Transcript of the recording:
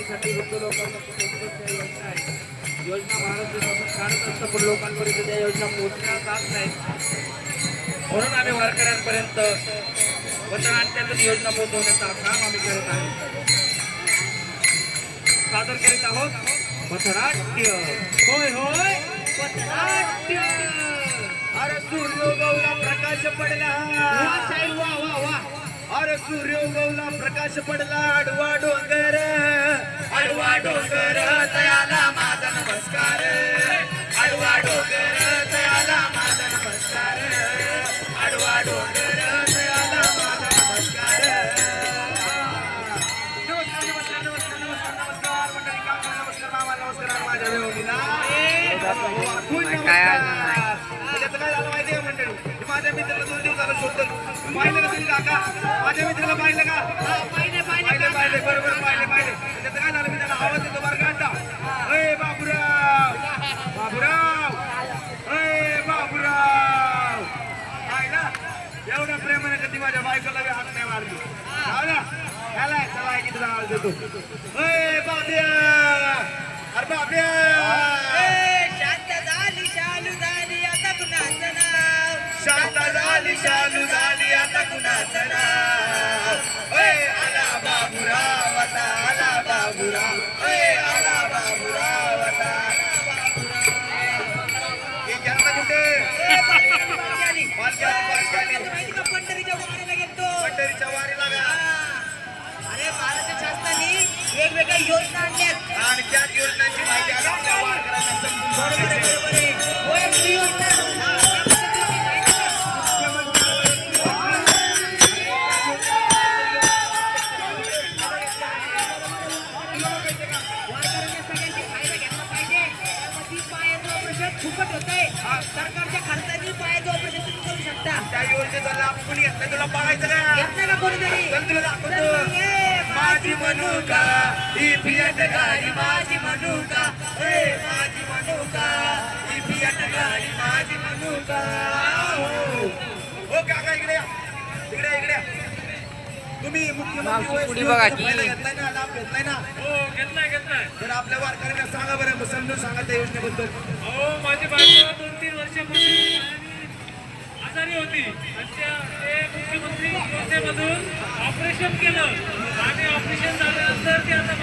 लोकांसाठी वृद्ध लोकांसाठी योजना आहे. योजना भारत देशातून काढत असतं पण लोकांपर्यंत त्या योजना पोहोचल्या जात नाहीत. म्हणून आम्ही वारकऱ्यांपर्यंत वचनांतर्गत योजना पोहोचवण्याचा काम आम्ही करत आहोत. सादर करीत आहोत पथनाट्य. होय होय पथनाट्य. अरे सूर्य उगवला प्रकाश पडला वा वा वा. अरे सूर्य उगवला प्रकाश पडला आडवा डोंगर तयाला माझा नमस्कार आडवा डोंगर तयाला माझा नमस्कार आडवा डोंगर तयाला माझा नमस्कार. नमस्कार नमस्कार नमस्कार नमस्कार नमस्कार मंडळी काका नमस्कार मामा नमस्कार माझ्या देवगीला त्याचं काय झालं माहिती आहे मंडळी माझ्या मित्राला 2 दिवस झालं शोधतो पाहिलं का तुम्ही काका माझ्या मित्राला पाहिलं का पाहिले बरोबर पाहिले त्याचं काय झालं मी त्याला आवाज देतो बरं का आता अय बाबूराव अय बाबूराव आहे ना एवढ्या प्रेमाने कधी माझ्या बायकोला बी हात नाही मारली हो ना त्याला चला किती आवाज देतो अय बाब्या अरे बाब्या शांत झाली शालू झाली आता कुणाचं नाव आला बाबूराव आता आला बाबूराव आला बाबूराव आता कुठे पंढरीच्या वारीला अरे महाराष्ट्र शासनाने वेगवेगळ्या योजना आणल्यात आणि त्याच योजनांची माहिती आता आपल्या वारकऱ्यांना समजून बरोबर आहे. OMC योजना फुकट होतंय. सरकारच्या खर्चाने पायाचं ऑपरेशन तुम्ही करू शकता. त्या योजनेचा लाभ कोणी घेतला तुला बघायचं का घेत नाही का कोणीतरी? चल तुला दाखवतो माझी मनुका ही फियाट गाडी माझी मनुका माझी मनुका ही फियाट गाडी माझी मनुका हो काका इकडे या. इकडे या. तुम्ही मुख्यमंत्री घेतलाय ना लाभ घेतलाय ना हो घेतलाय तर आपल्या वारकऱ्यांना सांगा बरं समजून सांगा त्या योजनेबद्दल. हो माझी बायको 2-3 वर्षापूर्वी आजारी होती. ते मुख्यमंत्री योजनेमधून ऑपरेशन केलं आणि ऑपरेशन झाल्यानंतर ती आता